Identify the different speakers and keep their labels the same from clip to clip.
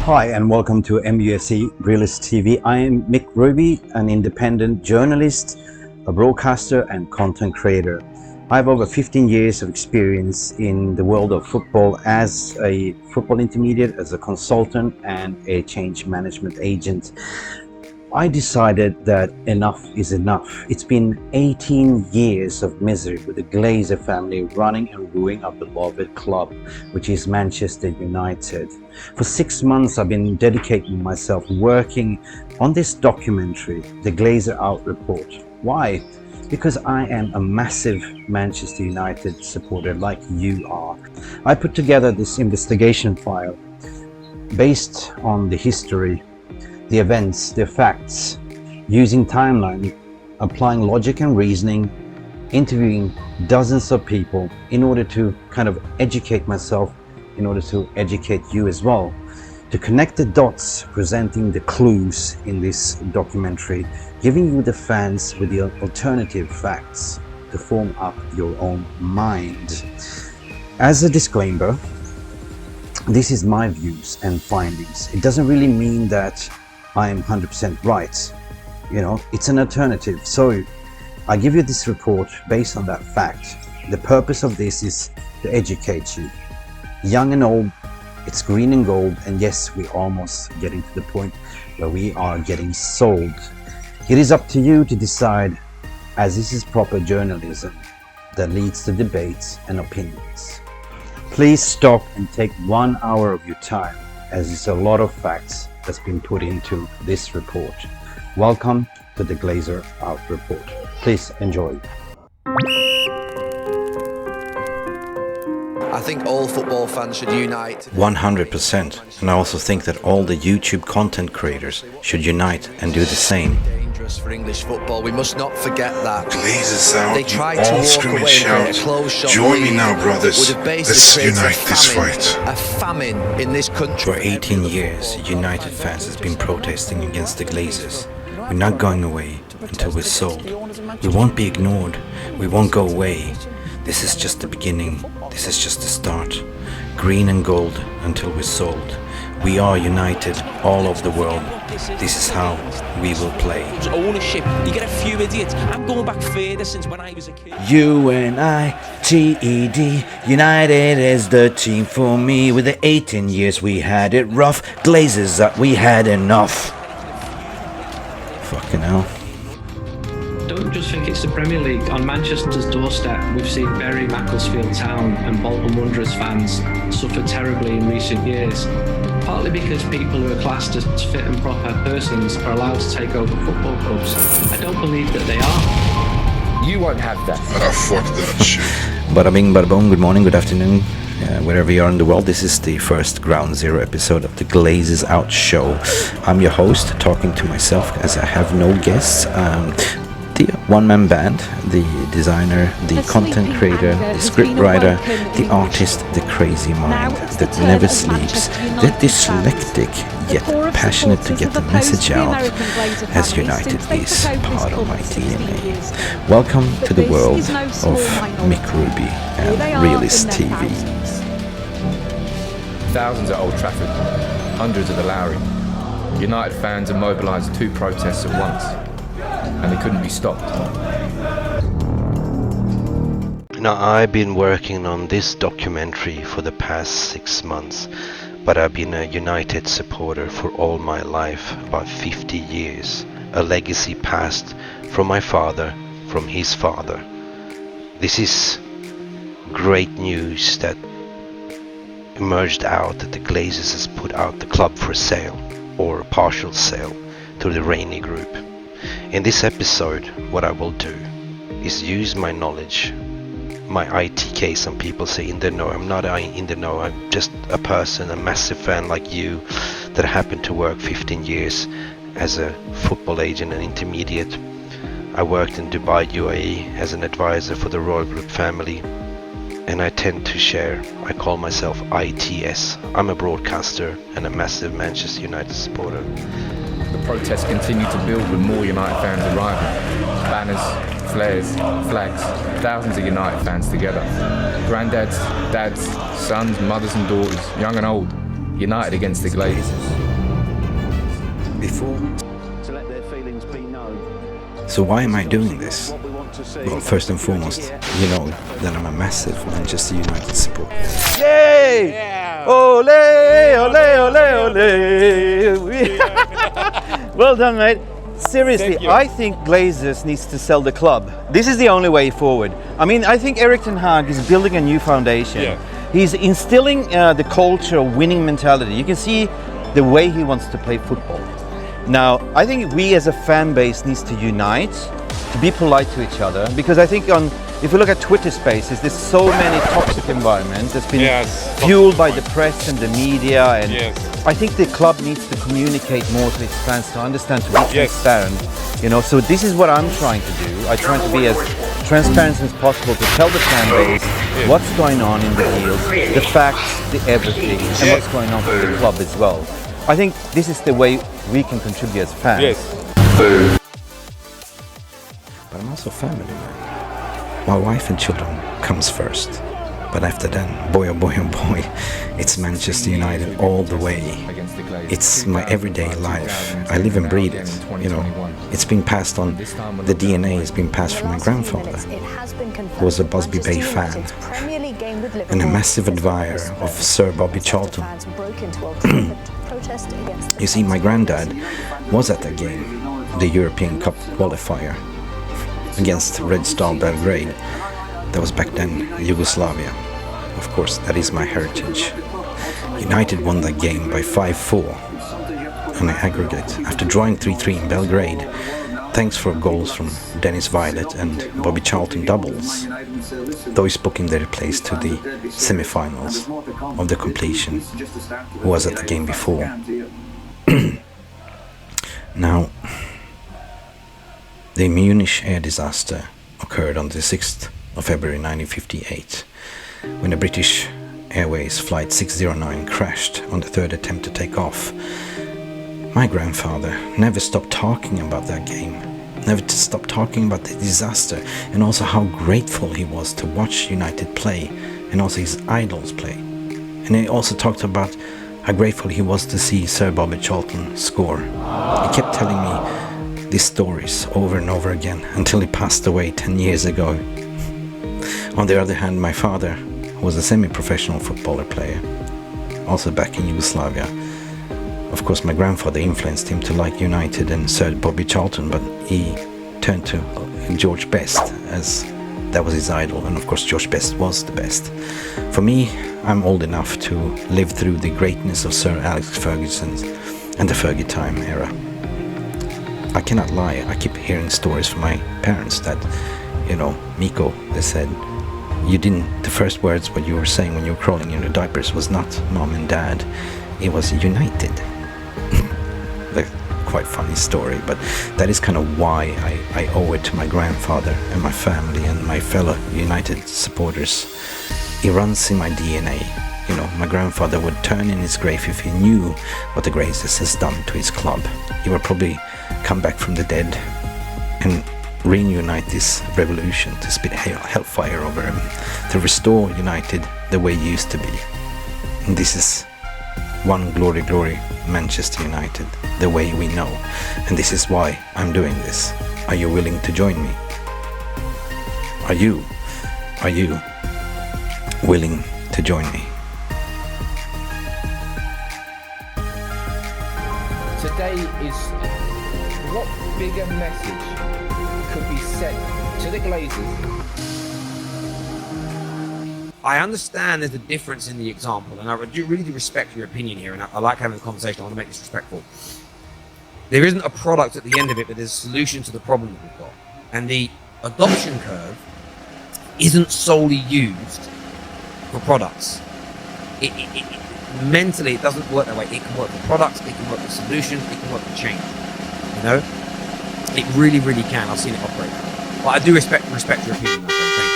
Speaker 1: Hi and welcome to MUSC Realist TV. I am Mick, an independent journalist, a broadcaster and content creator. I have over 15 years of experience in the world of football as a football intermediate, as a consultant and a change management agent. I decided that enough is enough. It's been 18 years of misery with the Glazer family running and ruining our beloved club, which is Manchester United. For 6 months, I've been dedicating myself working on this documentary, the GlazersOut report. Why? Because I am a massive Manchester United supporter like you are. I put together this investigation file based on the history, the events, the facts, using timeline, applying logic and reasoning, interviewing dozens of people in order to kind of educate myself, in order to educate you as well, to connect the dots, presenting the clues in this documentary, giving you the fans with the alternative facts to form up your own mind. As a disclaimer, this is my views and findings. It doesn't really mean that I am 100% right. You know, it's an alternative. So I give you this report based on that fact. The purpose of this is to educate you. Young and old, it's green and gold, and yes, we're almost getting to the point where we are getting sold. It is up to you to decide, as this is proper journalism that leads to debates and opinions. Please stop and take 1 hour of your time, as it's a lot of facts that's been put into this report. Welcome to the GlazersOut report. Please enjoy.
Speaker 2: I think all football fans should unite.
Speaker 3: 100%. And I also think that all the YouTube content creators should unite and do the same.
Speaker 2: Dangerous for English football. We must not forget that.
Speaker 4: GlazersOut,
Speaker 2: They tried to walk away and create a closed shop.
Speaker 4: Join me
Speaker 2: league
Speaker 4: now, brothers.
Speaker 2: that would have
Speaker 4: Let's
Speaker 2: basically created
Speaker 4: unite this fight.
Speaker 2: a famine in this country.
Speaker 3: For 18 years, United fans has been protesting against the Glazers. We're not going away until we're sold. We won't be ignored. We won't go away. This is just the beginning. This is just the start. Green and gold until we're sold. We are united all over the world. This is how we will play.
Speaker 5: Ownership. You get a few idiots. I'm going back further since when I was a kid.
Speaker 3: UNITED, United is the team for me. With the 18 years we had it rough. Glazers up, we had enough. Fucking hell.
Speaker 6: Don't just think it's the Premier League. On Manchester's doorstep, we've seen Bury, Macclesfield Town and Bolton Wanderers fans suffer terribly in recent years, partly because people who are classed as fit and proper persons are allowed to take over football clubs. I don't believe that they are.
Speaker 7: You won't have that.
Speaker 4: Ah, fuck that shit.
Speaker 3: Bada bing, bada boom, good morning, good afternoon, wherever you are in the world. This is the first Ground Zero episode of the GlazersOut show. I'm your host, talking to myself as I have no guests. The one-man band, the designer, the content creator, the scriptwriter, the artist, the crazy mind that never sleeps, the dyslexic yet passionate to get the message out, has united is part of my DNA. Welcome to the world of Mick and Realist TV.
Speaker 7: Thousands at Old Trafford, hundreds at the Lowry. United fans are mobilised 2 protests at once, and they couldn't be stopped.
Speaker 3: Now, I've been working on this documentary for the past 6 months, but I've been a United supporter for all my life, about 50 years. A legacy passed from my father, from his father. This is great news that emerged out that the Glazers has put out the club for sale, or a partial sale, to the RAINE group. In this episode, what I will do is use my knowledge, my ITK, some people say in the know. I'm not in the know, I'm just a person, a massive fan like you, that happened to work 15 years as a football agent and intermediate. I worked in Dubai, UAE as an advisor for the Royal Group family, and I tend to share, I call myself ITS. I'm a broadcaster and a massive Manchester United supporter.
Speaker 7: The protests continue to build with more United fans arriving. Banners, flares, flags, thousands of United fans together. Granddads, dads, sons, mothers and daughters, young and old, united against the Glazers.
Speaker 3: before.
Speaker 1: To let their feelings be known.
Speaker 3: So why am I doing this?
Speaker 1: What we want to see.
Speaker 3: Well, first and foremost, you know that I'm a massive Manchester United supporter.
Speaker 1: Yay! Yeah. Ole, ole, ole, ole. Well done, mate. Seriously, I think Glazers needs to sell the club. This is the only way forward. I mean, I think Erik ten Hag is building a new foundation. Yeah. He's instilling the culture of winning mentality. You can see the way he wants to play football. Now, I think we as a fan base needs to unite, to be polite to each other, because I think if you look at Twitter spaces, there's so many toxic environments that's been fueled by the press and the media, and I think the club needs to communicate more to its fans, to understand, to be transparent. You know, so this is what I'm trying to do. I try to be as transparent as possible, to tell the fan base what's going on in the field, the facts, the everything, and what's going on for the club as well. I think this is the way we can contribute as fans.
Speaker 3: But I'm also a family man. My wife and children comes first. But after that, boy oh boy oh boy, it's Manchester United all the way. It's my everyday life. I live and breathe it. You know, it's been passed on. The DNA has been passed from my grandfather, who was a Busby Bay fan and a massive admirer of Sir Bobby Charlton. You see, my granddad was at that game, the European Cup qualifier against Red Star Belgrade. That was back then Yugoslavia. Of course, that is my heritage. United won that game by 5-4 on the aggregate after drawing 3-3 in Belgrade, thanks for goals from Dennis Violet and Bobby Charlton doubles, those booking their place to the semi-finals of the completion, who was at the game before. Now, the Munich air disaster occurred on the 6th of February 1958, when the British Airways Flight 609 crashed on the third attempt to take off. My grandfather never stopped talking about that game, never stopped talking about the disaster, and also how grateful he was to watch United play, and also his idols play. And he also talked about how grateful he was to see Sir Bobby Charlton score. He kept telling me these stories over and over again until he passed away 10 years ago. On the other hand, my father was a semi-professional footballer player, also back in Yugoslavia. Of course, my grandfather influenced him to like United and Sir Bobby Charlton, but he turned to George Best, as that was his idol, and of course George Best was the best. For me, I'm old enough to live through the greatness of Sir Alex Ferguson and the Fergie time era. I cannot lie, I keep hearing stories from my parents that, you know, Miko, they said, the first words what you were saying when you were crawling in your diapers was not mom and dad, it was United. Like, quite funny story, but that is kind of why I owe it to my grandfather and my family and my fellow United supporters. It runs in my DNA. You know, my grandfather would turn in his grave if he knew what the Glazers has done to his club. He would probably come back from the dead and reunite this revolution, to spit hellfire over him, to restore United the way it used to be. And this is one glory, glory Manchester United, the way we know. And this is why I'm doing this. Are you willing to join me? Are you willing to join me?
Speaker 7: Today is what bigger message could be sent to the Glazers?
Speaker 8: I understand there's a difference in the example, and I really do respect your opinion here, and I like having a conversation. I want to make this respectful. There isn't a product at the end of it, but there's a solution to the problem that we've got. And the adoption curve isn't solely used for products. Mentally, it doesn't work that way. It can work for products, it can work for solutions, it can work for change. You know? It really, really can. I've seen it operate. But I do respect your opinion, my friend.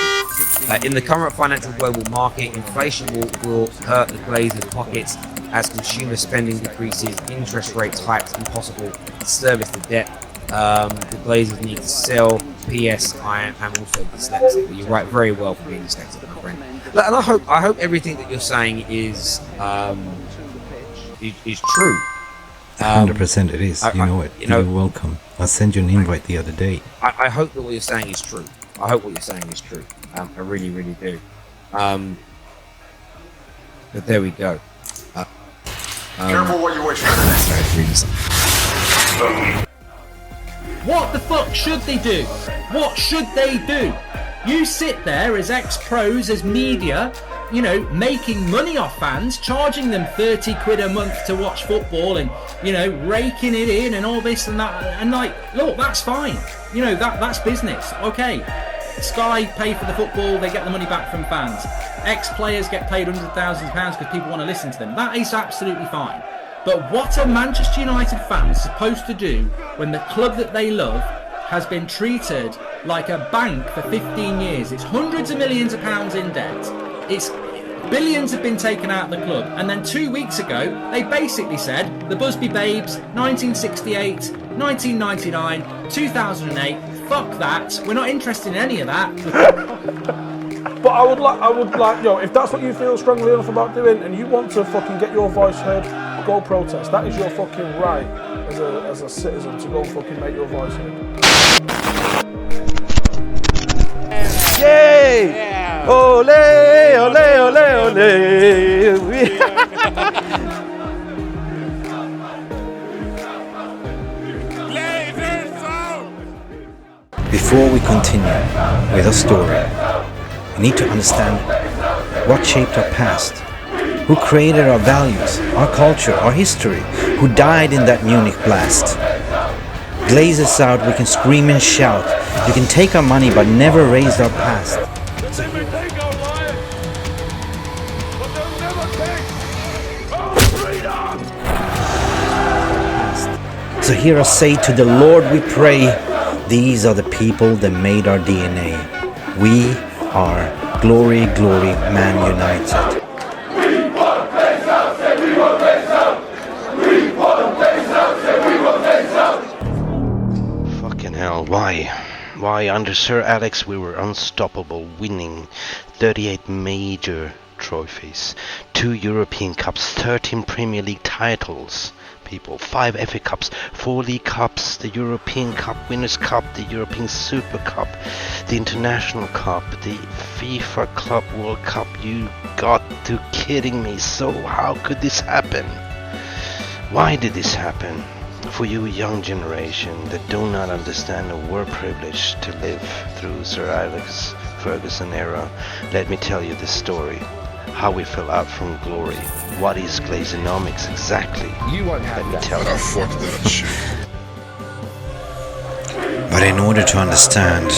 Speaker 8: Thank you. In the current financial global market, inflation will hurt the Glazers' pockets as consumer spending decreases, interest rates hikes impossible to service the debt. The Glazers need to sell. P.S. I am also dyslexic. You write very well for being dyslexic, my friend. And I hope everything that you're saying is true.
Speaker 1: 100% it is. You know it.
Speaker 8: You're
Speaker 1: welcome. I sent you an invite the other day.
Speaker 8: I hope that what you're saying is true. I hope what you're saying is true. I really, really do. But there we go.
Speaker 4: Careful what you wish for.
Speaker 9: What the fuck should they do? What should they do? You sit there as ex-pros, as media, you know, making money off fans, charging them 30 quid a month to watch football and, you know, raking it in and all this and that. And like, look, that's fine. You know, that's business. Okay. Sky pay for the football, they get the money back from fans. Ex-players get paid £100,000 because people want to listen to them. That is absolutely fine. But what are Manchester United fans supposed to do when the club that they love has been treated like a bank for 15 years? It's hundreds of millions of pounds in debt. It's billions have been taken out of the club. And then 2 weeks ago, they basically said the Busby Babes, 1968, 1999, 2008, fuck that. We're not interested in any of that.
Speaker 10: But I would like, yo, if that's what you feel strongly enough about doing and you want to fucking get your voice heard, go protest. That is your fucking right as a citizen to go and fucking make your voice heard.
Speaker 11: Yay! Yeah. Ole, ole, ole, ole.
Speaker 1: Before we continue with our story, we need to understand what shaped our past, who created our values, our culture, our history, who died in that Munich blast. GlazersOut, we can scream and shout. You can take our money but never raise our past. So hear us say to the Lord we pray, these are the people that made our DNA. We are Glory, Glory, Man United.
Speaker 3: Fucking hell, why? Why, under Sir Alex we were unstoppable, winning 38 major trophies, 2 European Cups, 13 Premier League titles, people, 5 FA Cups, 4 League Cups, the European Cup, Winners' Cup, the European Super Cup, the International Cup, the FIFA Club World Cup. You got to kidding me. So how could this happen? Why did this happen? For you young generation that do not understand or were privileged to live through Sir Alex Ferguson era, let me tell you this story. How we fell out from glory. What is Glazeronomics exactly?
Speaker 7: You won't have
Speaker 3: Let me tell you.
Speaker 4: Fuck that shit.
Speaker 1: But in order to understand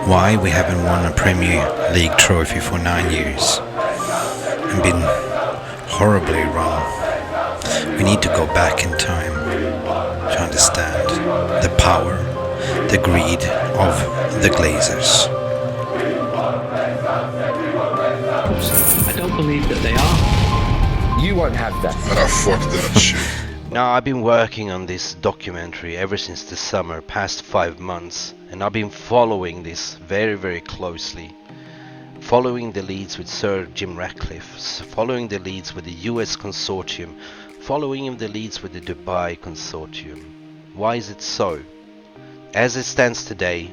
Speaker 1: why we haven't won a Premier League trophy for 9 years and been horribly wrong, we need to go back in time to understand the power, the greed of the Glazers.
Speaker 6: I don't believe that they are.
Speaker 7: You won't have that.
Speaker 4: Fuck that shit.
Speaker 3: Now, I've been working on this documentary ever since the summer, past 5 months, and I've been following this very, very closely. Following the leads with Sir Jim Ratcliffe, following the leads with the US Consortium, following the leads with the Dubai Consortium. Why is it so? As it stands today,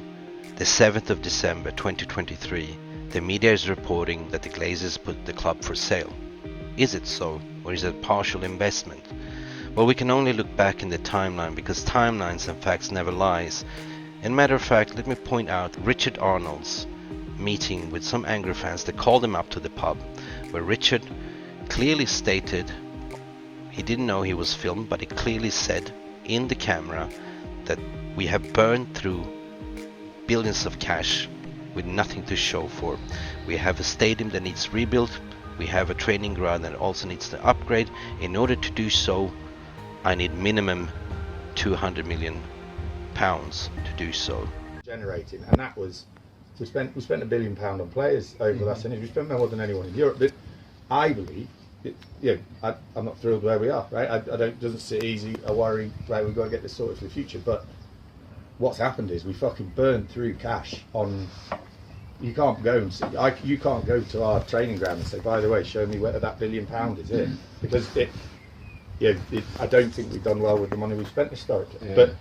Speaker 3: the 7th of December 2023, the media is reporting that the Glazers put the club for sale. Is it so, or is it partial investment? Well, we can only look back in the timeline, because timelines and facts never lies. And matter of fact, let me point out Richard Arnold's meeting with some angry fans that called him up to the pub, where Richard clearly stated, he didn't know he was filmed, but he clearly said in the camera that we have burned through billions of cash with nothing to show for. We have a stadium that needs rebuilt, we have a training ground that also needs to upgrade. In order to do so, I need minimum £200 million to do so.
Speaker 12: Generating, and that was, we spent £1 billion on players over the last 10 years. We spent more than anyone in Europe. But I believe, I'm not thrilled where we are, right? I don't, it doesn't sit easy. I worry, right? We've got to get this sorted for the future. But what's happened is we fucking burned through cash on. You can't go and see, you can't go to our training ground and say, by the way, show me where that £1 billion is in, because I don't think we've done well with the money we've spent historically. Yeah. But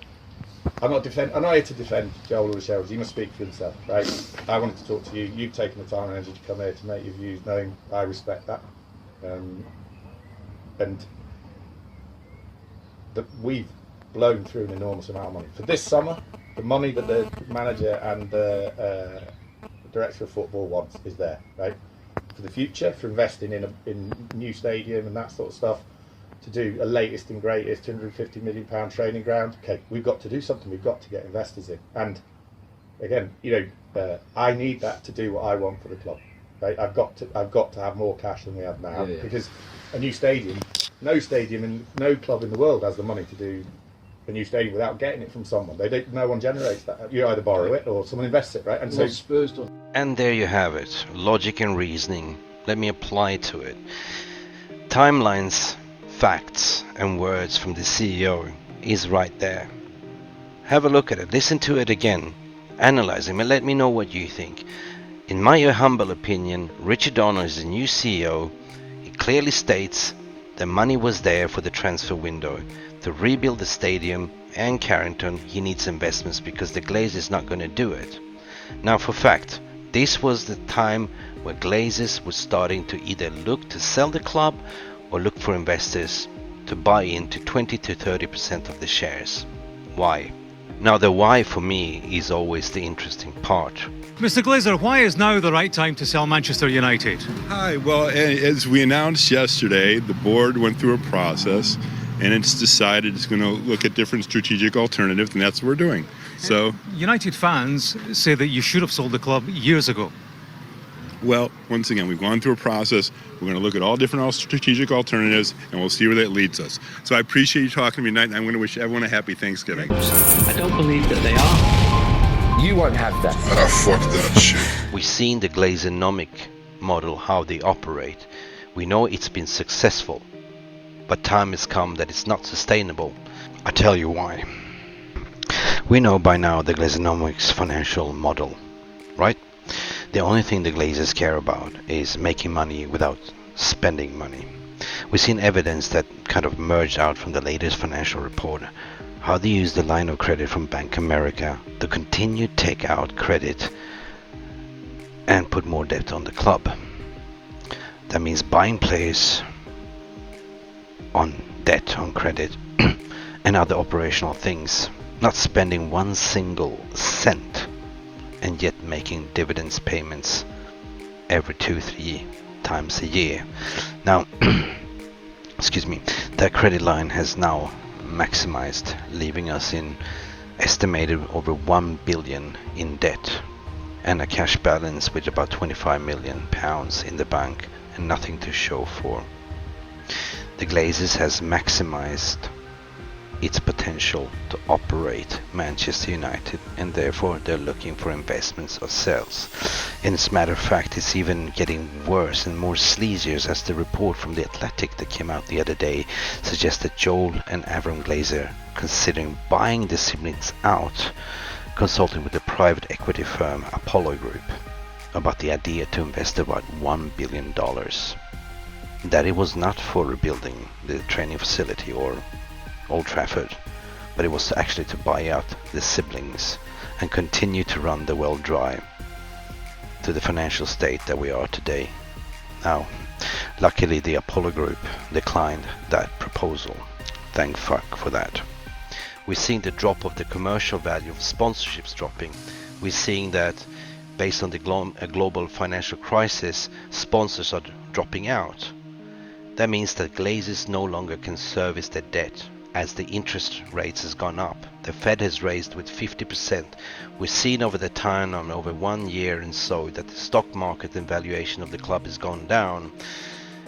Speaker 12: I'm not here to defend Joel or the Shells. He must speak for himself, right? I wanted to talk to you. You've taken the time and energy to come here to make your views known. I respect that. And we've blown through an enormous amount of money. For this summer, the money that the manager and the director of football wants is there, right? For the future, for investing in a new stadium and that sort of stuff, to do a latest and greatest £250 million training ground. Okay, we've got to do something. We've got to get investors in. And again, I need that to do what I want for the club. Right? I've got to have more cash than we have now, because a new stadium, no stadium and no club in the world has the money to do a new stadium without getting it from someone. No one generates that. You either borrow it or someone invests it, right? And so
Speaker 10: Spurs done.
Speaker 3: And there you have it. Logic and reasoning. Let me apply to it. Timelines, facts and words from the CEO is right there. Have a look at it, listen to it again, analyze it, and let me know what you think. In my humble opinion, Richard Donner is the new CEO. He clearly states the money was there for the transfer window. To rebuild the stadium and Carrington, he needs investments because the Glazers is not going to do it. Now for fact, this was the time where Glazers was starting to either look to sell the club or look for investors to buy into 20 to 30% of the shares. Why? Now the why for me is always the interesting part.
Speaker 13: Mr. Glazer, why is now the right time to sell Manchester United?
Speaker 14: Hi, well, as we announced yesterday, the board went through a process and it's decided it's going to look at different strategic alternatives, and that's what we're doing. So,
Speaker 13: United fans say that you should have sold the club years ago.
Speaker 14: Well, once again, we've gone through a process. We're going to look at all different strategic alternatives, and we'll see where that leads us. So I appreciate you talking to me tonight, and I'm going to wish everyone a happy Thanksgiving.
Speaker 6: I don't believe that they are.
Speaker 7: You won't have that.
Speaker 4: Ah, fuck that shit.
Speaker 3: We've seen the Glazeronomic model, how they operate. We know it's been successful, but time has come that it's not sustainable. I tell you why. We know by now the Glazeronomic's financial model, right? The only thing the Glazers care about is making money without spending money. We've seen evidence that kind of merged out from the latest financial report, how they use the line of credit from Bank America to continue to take out credit and put more debt on the club. That means buying players on debt, on credit, and other operational things, not spending one single cent, and yet making dividends payments every 2-3 times a year. Now, excuse me, that credit line has now maximized, leaving us in estimated over 1 billion in debt and a cash balance with about 25 million pounds in the bank and nothing to show for. The Glazers has maximized its potential to operate Manchester United, and therefore they're looking for investments or sales. And as a matter of fact, it's even getting worse and more sleazier, as the report from The Athletic that came out the other day suggests that Joel and Avram Glazer considering buying the siblings out, consulting with the private equity firm Apollo Group about the idea to invest about $1 billion. That it was not for rebuilding the training facility or Old Trafford, but it was actually to buy out the siblings and continue to run the well dry to the financial state that we are today. Now, luckily the Apollo Group declined that proposal. Thank fuck for that. We're seeing the drop of the commercial value of sponsorships dropping. We're seeing that based on the global financial crisis, sponsors are dropping out. That means that Glazers no longer can service their debt as the interest rates has gone up. The Fed has raised with 50%. We've seen over the time, over 1 year and so, that the stock market and valuation of the club has gone down.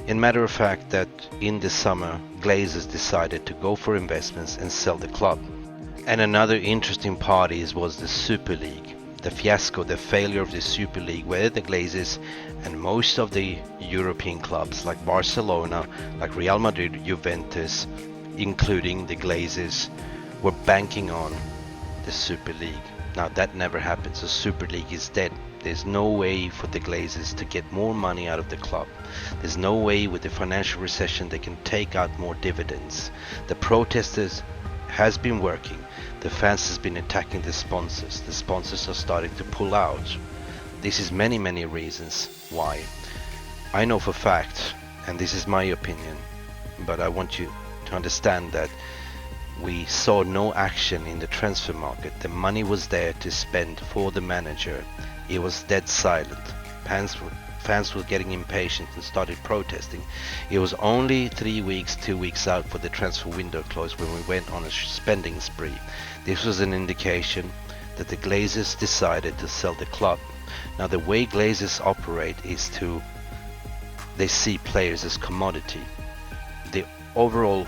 Speaker 3: In matter of fact, that in the summer, Glazers decided to go for investments and sell the club. And another interesting part was the Super League. The fiasco, the failure of the Super League, where the Glazers and most of the European clubs like Barcelona, like Real Madrid, Juventus, including the Glazers, were banking on the Super League. Now that never happened, so Super League is dead. There's no way for the Glazers to get more money out of the club. There's no way with the financial recession they can take out more dividends. The protesters has been working. The fans has been attacking the sponsors. The sponsors are starting to pull out. This is many reasons why. I know for fact, and this is my opinion, but I want you to understand that we saw no action in the transfer market. The money was there to spend for the manager. It was dead silent. Fans were getting impatient and started protesting. It was only 2 weeks out for the transfer window closed when we went on a spending spree. This was an indication that the Glazers decided to sell the club. Now the way Glazers operate is they see players as commodity. The overall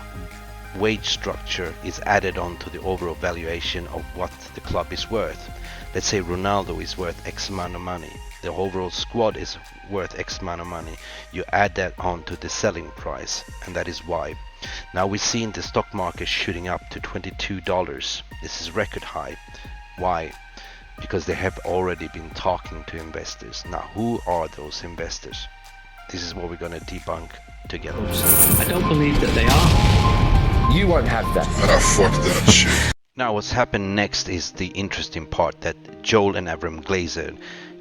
Speaker 3: wage structure is added on to the overall valuation of what the club is worth. Let's say Ronaldo is worth X amount of money. The overall squad is worth X amount of money. You add that on to the selling price, and that is why. Now we're seeing the stock market shooting up to $22. This is record high. Why? Because they have already been talking to investors. Now who are those investors? This is what we're going to debunk together.
Speaker 6: I don't believe that they are.
Speaker 7: You won't have that.
Speaker 4: Ah, fuck that shit.
Speaker 3: Now what's happened next is the interesting part, that Joel and Avram Glazer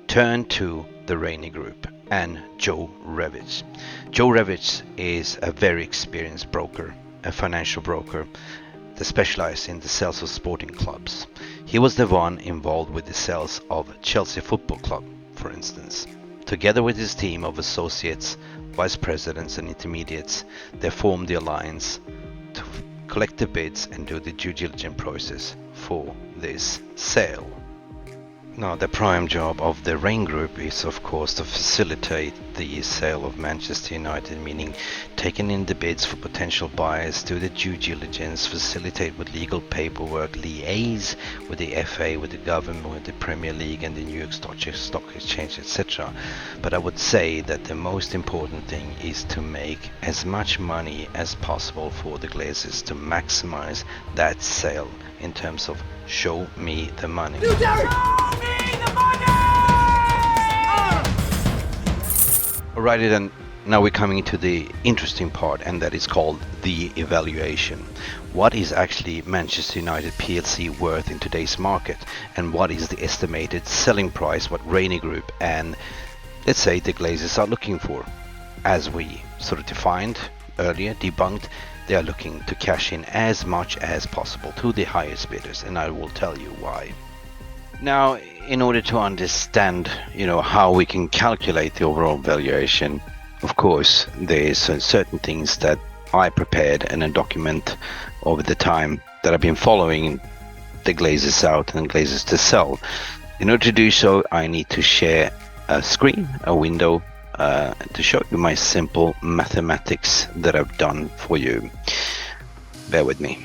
Speaker 3: turned to the RAINE group and Joe Revich. Joe Revich is a very experienced broker, a financial broker that specializes in the sales of sporting clubs. He was the one involved with the sales of Chelsea Football Club, for instance. Together with his team of associates, vice presidents and intermediates, they formed the alliance to collect the bids and do the due diligence process for this sale. Now the prime job of the RAINE group is of course to facilitate the sale of Manchester United, meaning taking in the bids for potential buyers, do the due diligence, facilitate with legal paperwork, liaise with the FA, with the government, with the Premier League and the New York Stock Exchange, etc. But I would say that the most important thing is to make as much money as possible for the Glazers, to maximize that sale in terms of show me the money. Alrighty then, now we're coming to the interesting part, and that is called the evaluation. What is actually Manchester United PLC worth in today's market, and what is the estimated selling price what RAINE Group and let's say the Glazers are looking for? As we sort of defined earlier, debunked, they are looking to cash in as much as possible to the highest bidders, and I will tell you why. Now, in order to understand, how we can calculate the overall valuation, of course, there's certain things that I prepared and a document over the time that I've been following the GlazersOut and Glazers to sell. In order to do so, I need to share a screen, a window, to show you my simple mathematics that I've done for you. Bear with me.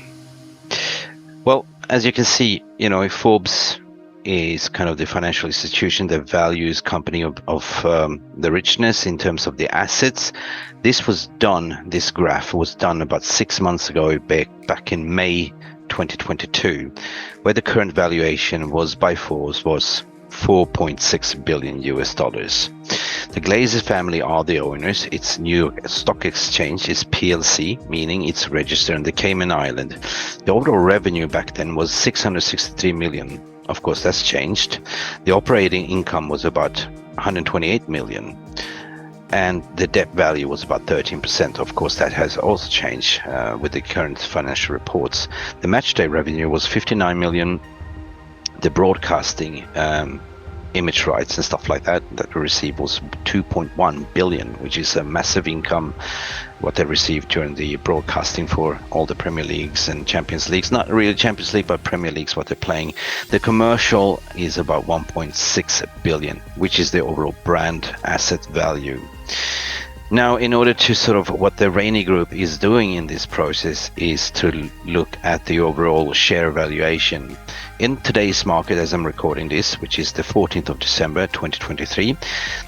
Speaker 3: Well, as you can see, if Forbes is kind of the financial institution that values company of the richness in terms of the assets, this graph was done about 6 months ago, back in May 2022, where the current valuation was by Forbes was $4.6 billion. The Glazer family are the owners. It's New York Stock Exchange is PLC, meaning it's registered in the Cayman Island. The overall revenue back then was 663 million. Of course, that's changed. The operating income was about 128 million. And the debt value was about 13%. Of course, that has also changed with the current financial reports. The matchday revenue was 59 million. The broadcasting image rights and stuff like that we received was 2.1 billion, which is a massive income what they received during the broadcasting for all the Premier Leagues and Champions Leagues. Not really Champions League, but Premier Leagues what they're playing. The commercial is about 1.6 billion, which is the overall brand asset value. Now, in order to sort of what the RAINE Group is doing in this process is to look at the overall share valuation. In today's market, as I'm recording this, which is the 14th of December 2023,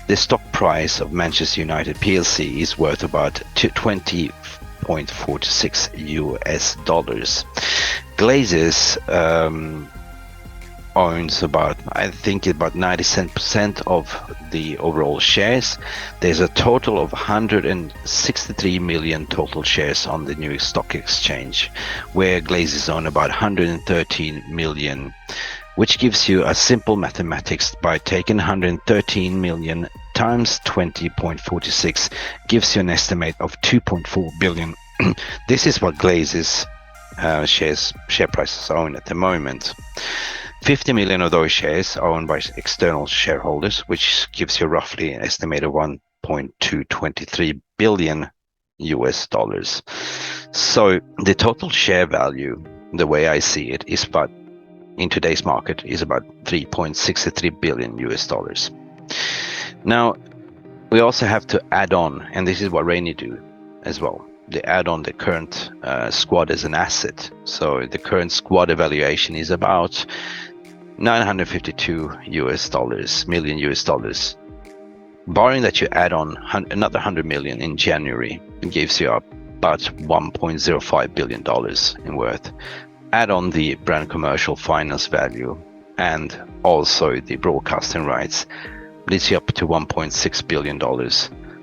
Speaker 3: the stock price of Manchester United PLC is worth about $20.46 US. Glazers owns about, I think, about 97% of the overall shares. There's a total of 163 million total shares on the New York Stock Exchange, where Glazers own about 113 million, which gives you a simple mathematics by taking 113 million times 20.46 gives you an estimate of 2.4 billion. This is what Glazers share prices own at the moment. 50 million of those shares are owned by external shareholders, which gives you roughly an estimate of 1.223 billion US dollars. So the total share value, the way I see it, is about, in today's market, is about 3.63 billion US dollars. Now, we also have to add on, and this is what RAINE do as well. They add on the current squad as an asset. So the current squad evaluation is about 952 million US dollars. Barring that you add on another 100 million in January, it gives you about $1.05 billion in worth. Add on the brand commercial finance value and also the broadcasting rights, leads you up to $1.6 billion.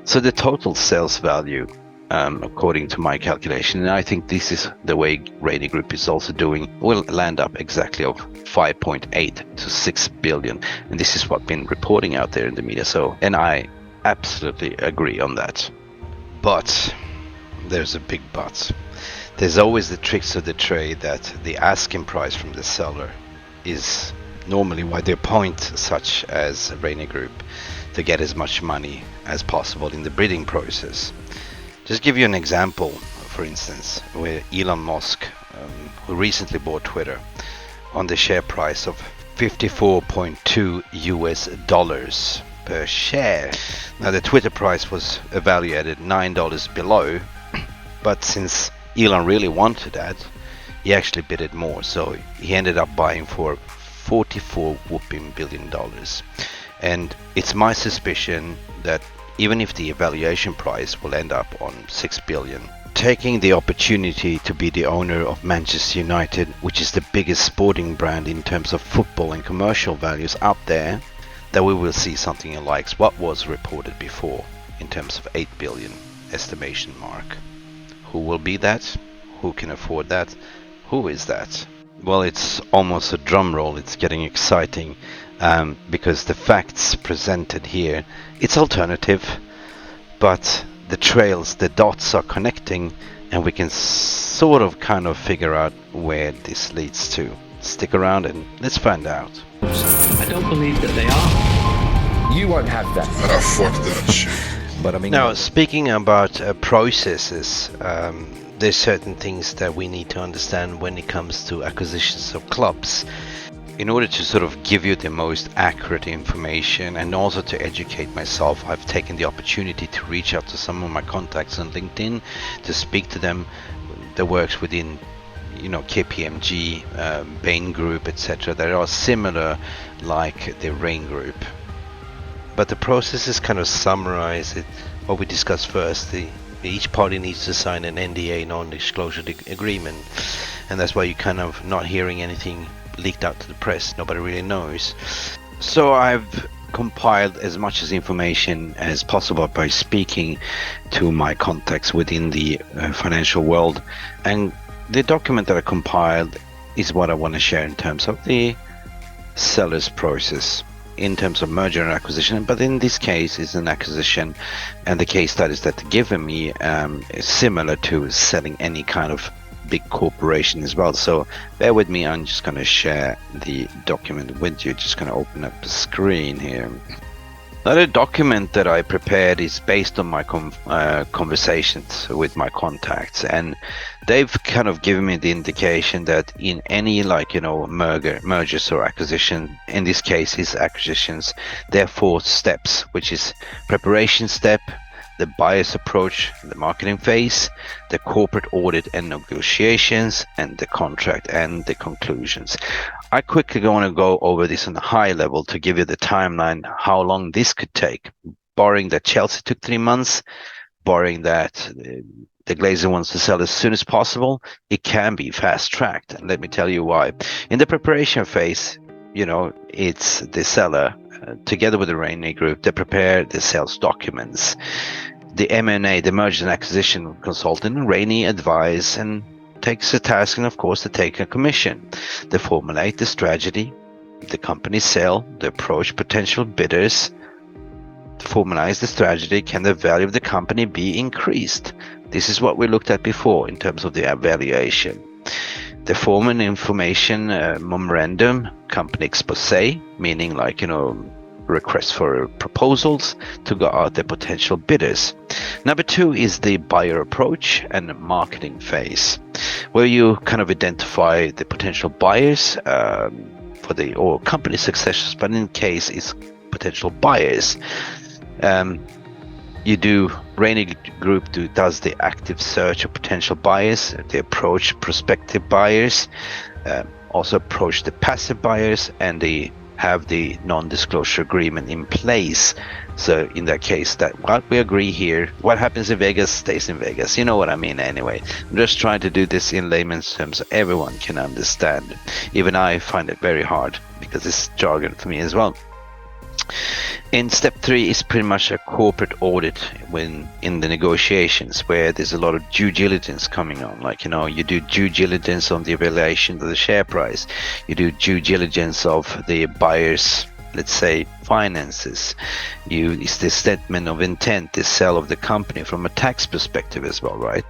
Speaker 3: So the total sales value, according to my calculation, and I think this is the way RAINE Group is also doing, will land up exactly of 5.8 to 6 billion. And this is what's been reporting out there in the media. So, and I absolutely agree on that. But there's a big but. There's always the tricks of the trade that the asking price from the seller is normally why they appoint such as RAINE Group to get as much money as possible in the bidding process. Just give you an example, for instance, where Elon Musk, who recently bought Twitter, on the share price of $54.2 US per share. Now the Twitter price was evaluated $9 below, but since Elon really wanted that, he actually bid it more, so he ended up buying for $44 whooping billion. And it's my suspicion that even if the evaluation price will end up on 6 billion, taking the opportunity to be the owner of Manchester United, which is the biggest sporting brand in terms of football and commercial values out there, that we will see something like what was reported before in terms of 8 billion estimation mark. Who will be that? Who can afford that? Who is that? Well, it's almost a drum roll. It's getting exciting because the facts presented here, it's alternative, but the trails, the dots are connecting, and we can sort of kind of figure out where this leads to. Stick around and let's find out.
Speaker 6: I don't believe that they are.
Speaker 7: You won't have that.
Speaker 4: But I fuck that shit.
Speaker 3: But I mean, now speaking about processes, there's certain things that we need to understand when it comes to acquisitions of clubs. In order to sort of give you the most accurate information and also to educate myself, I've taken the opportunity to reach out to some of my contacts on LinkedIn to speak to them that works within, you know, KPMG, Bain Group, etc. that are similar like the RAINE Group. But the process is kind of summarized. What we discussed first, each party needs to sign an NDA, non-disclosure agreement, and that's why you're kind of not hearing anything leaked out to the press. Nobody really knows. So I've compiled as much as information as possible by speaking to my contacts within the financial world, and the document that I compiled is what I want to share in terms of the seller's process, in terms of merger and acquisition. But in this case it's an acquisition, and the case studies that they're giving me is similar to selling any kind of big corporation as well. So bear with me, I'm just going to share the document with you. Just going to open up the screen here. Now, the document that I prepared is based on my conversations with my contacts, and they've kind of given me the indication that in any, like, you know, mergers or acquisition, in this case is acquisitions, there are 4 steps, which is preparation step, the buyer's approach, the marketing phase, the corporate audit and negotiations, and the contract and the conclusions. I quickly want to go over this on a high level to give you the timeline, how long this could take, barring that Chelsea took 3 months, barring that the Glazer wants to sell as soon as possible. It can be fast-tracked, and let me tell you why. In the preparation phase, it's the seller together with the RAINE group. They prepare the sales documents. The M&A, the merger and acquisition consultant, RAINE advise and takes a task, and of course they take a commission. They formulate the strategy, the company sale, they approach potential bidders to formalize the strategy. Can the value of the company be increased? This is what we looked at before in terms of the evaluation. They form an information memorandum, company expose, meaning requests for proposals to go out to potential bidders. Number 2 is the buyer approach and marketing phase, where you kind of identify the potential buyers or company successors, but in case it's potential buyers. RAINE group does the active search of potential buyers. They approach prospective buyers, also approach the passive buyers, and they have the non-disclosure agreement in place. So in that case, that what we agree here, what happens in Vegas stays in Vegas. You know what I mean anyway. I'm just trying to do this in layman's terms so everyone can understand. Even I find it very hard because it's jargon for me as well. In step 3 is pretty much a corporate audit in the negotiations, where there's a lot of due diligence coming on. You do due diligence on the evaluation of the share price. You do due diligence of the buyer's, let's say, finances. It's the statement of intent, the sale of the company from a tax perspective as well, right?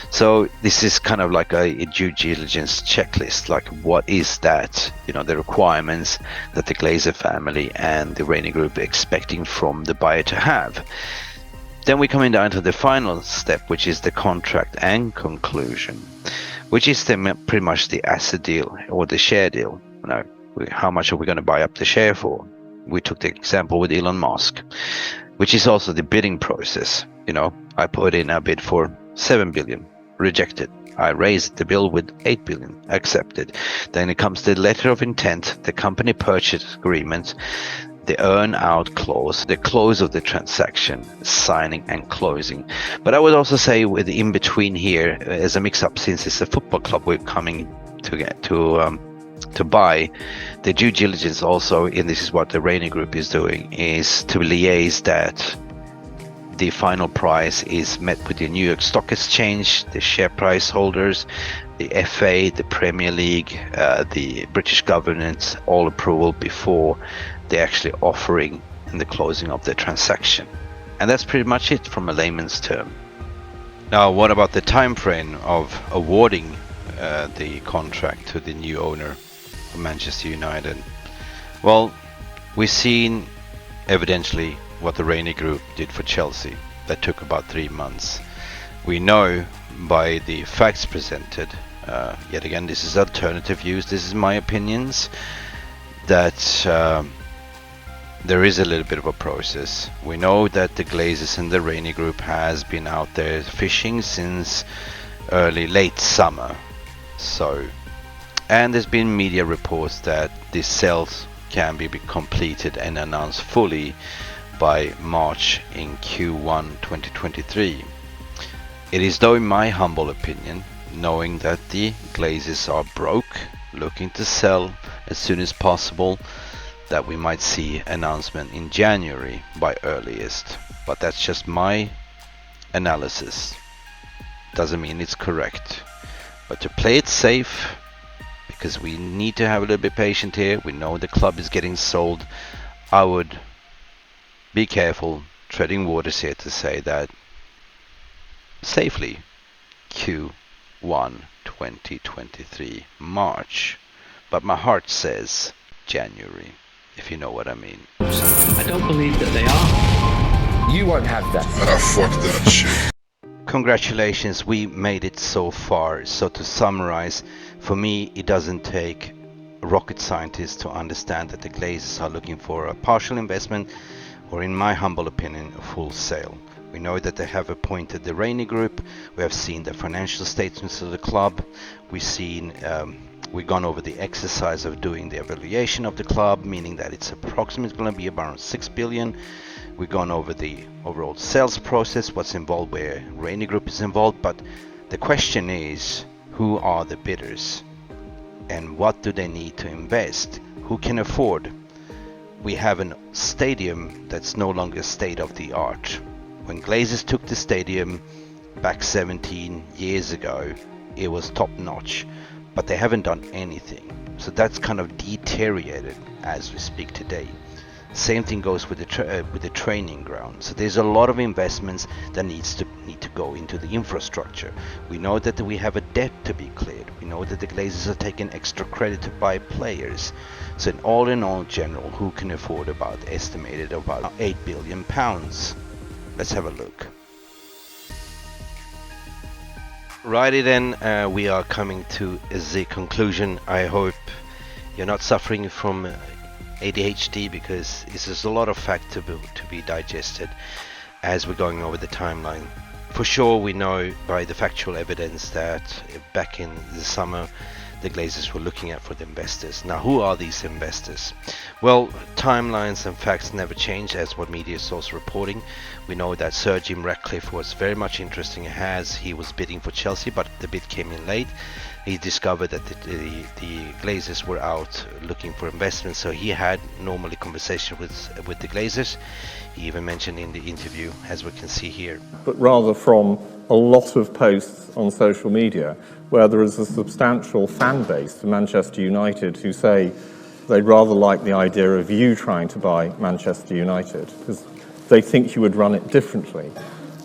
Speaker 3: So this is kind of like a due diligence checklist. What is that? The requirements that the Glazer family and the RAINE group are expecting from the buyer to have. Then we're coming down to the final step, which is the contract and conclusion, which is pretty much the asset deal or the share deal. How much are we going to buy up the share for? We took the example with Elon Musk, which is also the bidding process. I put in a bid for 7 billion, rejected. I raised the bill with 8 billion, accepted. Then it comes to the letter of intent, the company purchase agreement, the earn out clause, the close of the transaction, signing and closing. But I would also say with in between here, as a mix up, since it's a football club we're coming to buy, the due diligence also, and this is what the RAINE group is doing, is to liaise that the final price is met with the New York Stock Exchange, the share price holders, the FA, the Premier League, the British government, all approval before they're actually offering and the closing of the transaction. And that's pretty much it from a layman's term. Now, what about the time frame of awarding the contract to the new owner of Manchester United? Well, we've seen evidently what the RAINE group did for Chelsea. That took about 3 months. We know by the facts presented, yet again this is alternative views, this is my opinions, that there is a little bit of a process. We know that the Glazers and the RAINE group has been out there fishing since late summer. And there's been media reports that the sales can be completed and announced fully by March in Q1 2023. It is though in my humble opinion, knowing that the Glazers are broke, looking to sell as soon as possible, that we might see announcement in January by earliest. But that's just my analysis. Doesn't mean it's correct. But to play it safe, because we need to have a little bit patient here, we know the club is getting sold, I would be careful treading waters here to say that safely Q1 2023 March, but my heart says January, if you know what I mean.
Speaker 6: I don't believe that they are.
Speaker 7: You won't have that.
Speaker 4: Fuck that shit.
Speaker 3: Congratulations, we made it so far. So to summarize, for me it doesn't take a rocket scientist to understand that the Glazers are looking for a partial investment, or in my humble opinion, a full sale. We know that they have appointed the RAINE group. We have seen the financial statements of the club. We've gone over the exercise of doing the evaluation of the club, meaning that it's approximately going to be around 6 billion. We've gone over the overall sales process, what's involved, where RAINE group is involved. But the question is, who are the bidders? And what do they need to invest? who can afford. We have a stadium that's no longer state of the art. When Glazers took the stadium back 17 years ago, it was top notch, but they haven't done anything. So that's kind of deteriorated as we speak today. Same thing goes with the training ground. So there's a lot of investments that need to go into the infrastructure. We know that we have a debt to be cleared. We know that the Glazers are taking extra credit to buy players. So in all general, who can afford estimated about £8 billion? Let's have a look. Righty then, we are coming to the conclusion. I hope you're not suffering from ADHD, because this is a lot of fact to be digested as we're going over the timeline. For sure, we know by the factual evidence that back in the summer the Glazers were looking at for the investors. Now, who are these investors? Well, timelines and facts never change, as what media source reporting. We know that Sir Jim Ratcliffe was very much interested as he was bidding for Chelsea, but the bid came in late. He discovered that the Glazers were out looking for investment, so he had normally conversation with the Glazers. He even mentioned in the interview, as we can see here.
Speaker 15: But rather from a lot of posts on social media where there is a substantial fan base for Manchester United who say they'd rather like the idea of you trying to buy Manchester United because they think you would run it differently.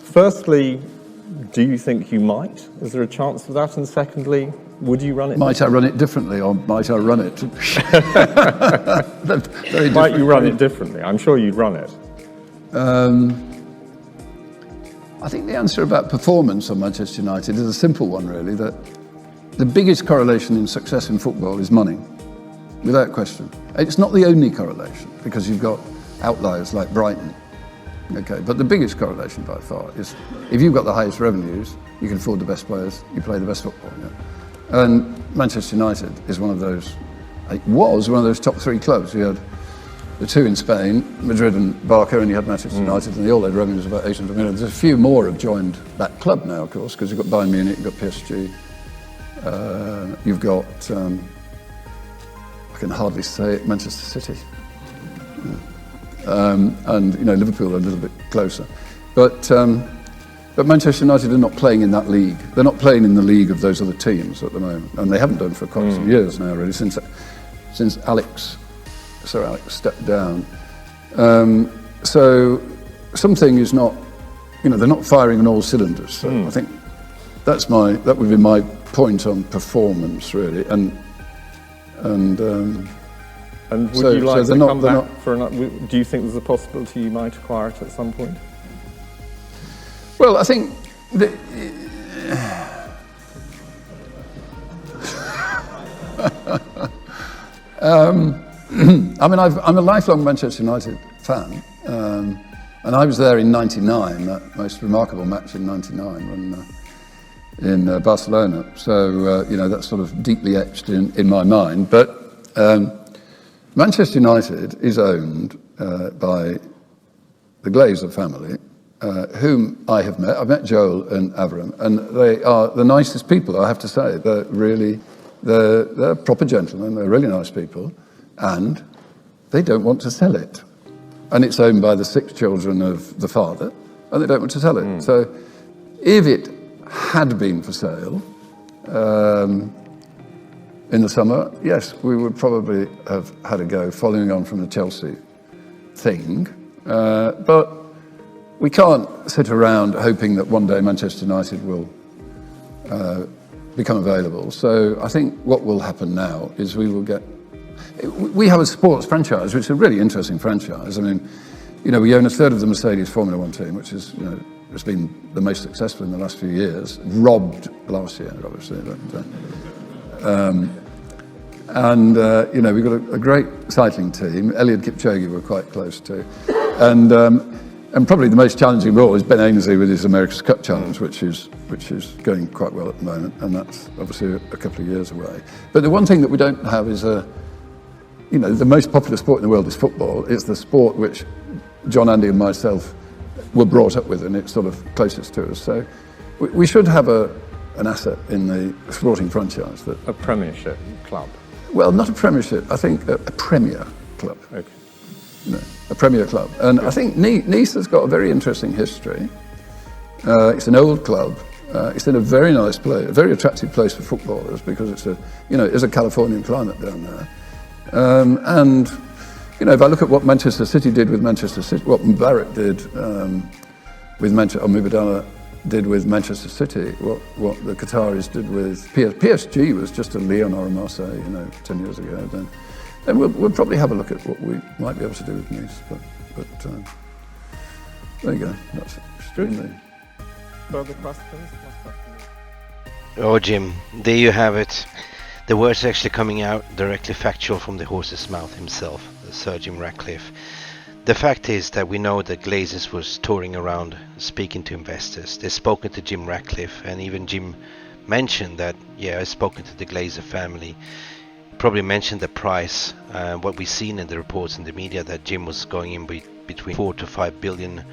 Speaker 15: Firstly, do you think you might? Is there a chance of that? And secondly, would you run it?
Speaker 16: Might I run it differently, or might I run it?
Speaker 15: Might you run it differently? I'm sure you'd run it.
Speaker 16: I think the answer about performance on Manchester United is a simple one, really, that the biggest correlation in success in football is money, without question. It's not the only correlation, because you've got outliers like Brighton. Okay, but the biggest correlation by far is if you've got the highest revenues, you can afford the best players, you play the best football. Yeah? And Manchester United is one of those, it was one of those top three clubs. You had the two in Spain, Madrid and Barca, and you had Manchester United, and they all had revenues of about 800 million. There's a few more have joined that club now, of course, because you've got Bayern Munich, you've got PSG, you've got, I can hardly say it, Manchester City. And you know, Liverpool are a little bit closer, but Manchester United are not playing in that league. They're not playing in the league of those other teams at the moment, and they haven't done for quite some years now, really, since Sir Alex stepped down. So something is not, you know, they're not firing on all cylinders. So I think that would be my point on performance, really, and would you like to come back for another? Do you think there's a possibility you might acquire it at some point? Well, I think I mean, I'm a lifelong Manchester United fan, and I was there in '99, that most remarkable match in '99 when in Barcelona. So you know, that's sort of deeply etched in my mind. But Manchester United is owned by the Glazer family, whom I have met. I've met Joel and Avram, and they are the nicest people, I have to say. They're proper gentlemen, they're really nice people, and they don't want to sell it. And it's owned by the 6 children of the father, and they don't want to sell it. So if it had been for sale, in the summer, yes, we would probably have had a go following on from the Chelsea thing. But we can't sit around hoping that one day Manchester United will become available. So I think what will happen now is we have a sports franchise, which is a really interesting franchise. I mean, you know, we own a third of the Mercedes Formula One team, which is, you know, it's been the most successful in the last few years. Robbed last year, obviously. But, you know, we've got a great cycling team. Eliud Kipchoge we're quite close to. And probably the most challenging role is Ben Ainsley with his America's Cup Challenge, which is going quite well at the moment, and that's obviously a couple of years away. But the one thing that we don't have is you know, the most popular sport in the world is football. It's the sport which John, Andy and myself were brought up with, and it's sort of closest to us. So we should have an asset in the sporting franchise.
Speaker 15: A Premiership club.
Speaker 16: well, not a Premiership. I think a Premier club.
Speaker 15: Okay.
Speaker 16: No, a Premier club. And I think Nice has got a very interesting history. It's an old club. It's in a very nice place, a very attractive place for footballers because it's it is a Californian climate down there. And if I look at what Manchester City did with Manchester City, what Mubarak did with Manchester, or Mubadala did with Manchester City, what the Qataris did with PSG was just a Lyon or a Marseille, 10 years ago. Then we'll probably have a look at what we might be able to do with Nice. But there you go. That's extremely.
Speaker 15: Further questions?
Speaker 3: Oh, Jim, there you have it. The words actually coming out directly factual from the horse's mouth himself, Sir Jim Ratcliffe. The fact is that we know that Glazers was touring around speaking to investors. They've spoken to Jim Ratcliffe, and even Jim mentioned that, I've spoken to the Glazer family. Probably mentioned the price, what we've seen in the reports in the media, that Jim was going in between $4 to $5 billion.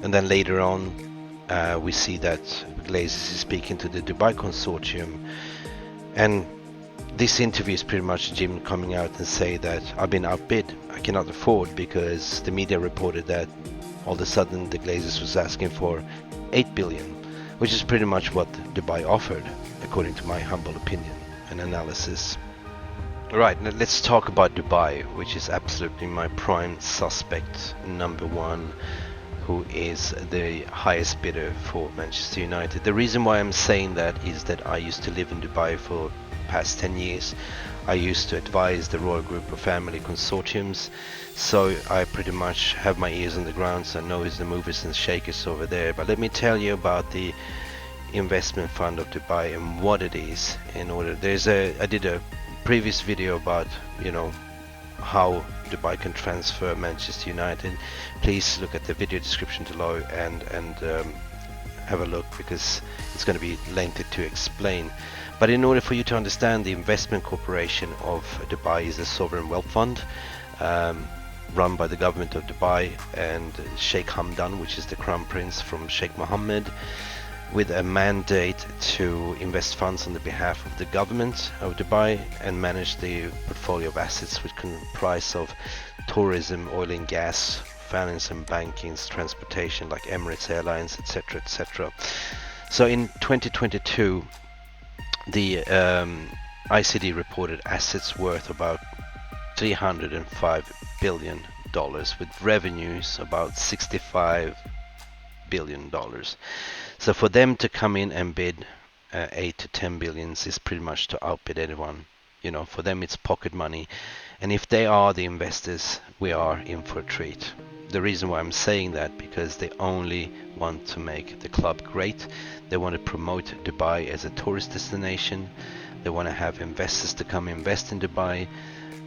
Speaker 3: And then later on, we see that Glazers is speaking to the Dubai Consortium, and this interview is pretty much Jim coming out and say that I've been outbid, I cannot afford, because the media reported that all of a sudden the Glazers was asking for $8 billion, which is pretty much what Dubai offered, according to my humble opinion and analysis. Alright, now let's talk about Dubai, which is absolutely my prime suspect, number one, who is the highest bidder for Manchester United. The reason why I'm saying that is that I used to live in Dubai for the past 10 years. I used to advise the Royal Group of Family Consortiums, so I pretty much have my ears on the ground, so I know the movers and shakers over there. But let me tell you about the investment fund of Dubai and what it is. I did a previous video about how Dubai can transfer Manchester United. Please look at the video description below and have a look, because it's going to be lengthy to explain. But in order for you to understand, the investment corporation of Dubai is a sovereign wealth fund run by the government of Dubai and Sheikh Hamdan, which is the crown prince from Sheikh Mohammed, with a mandate to invest funds on the behalf of the government of Dubai and manage the portfolio of assets, which comprise of tourism, oil and gas, finance and banking, transportation like Emirates Airlines, etc., etc. So in 2022, the ICD reported assets worth about $305 billion, with revenues about $65 billion. So for them to come in and bid 8 to 10 billions is pretty much to outbid anyone. For them it's pocket money, and if they are the investors, we are in for a treat. The reason why I'm saying that, because they only want to make the club great. They want to promote Dubai as a tourist destination. They want to have investors to come invest in Dubai.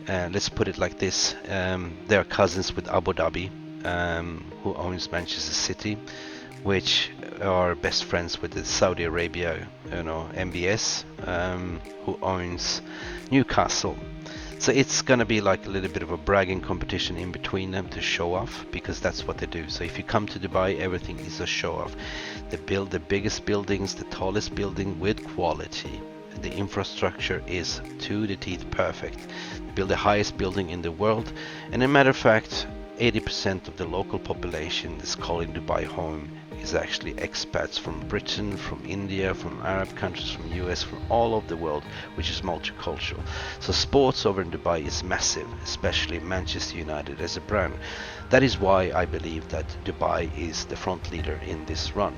Speaker 3: Let's put it like this: they are cousins with Abu Dhabi, who owns Manchester City, which are best friends with the Saudi Arabia, MBS, who owns Newcastle. So it's gonna be like a little bit of a bragging competition in between them to show off, because that's what they do. So if you come to Dubai, everything is a show off. They build the biggest buildings, the tallest building with quality. The infrastructure is to the teeth perfect. They build the highest building in the world, and as a matter of fact, 80% of the local population is calling Dubai home is actually expats from Britain, from India, from Arab countries, from US, from all over the world, which is multicultural. So sports over in Dubai is massive, especially Manchester United as a brand. That is why I believe that Dubai is the front leader in this run.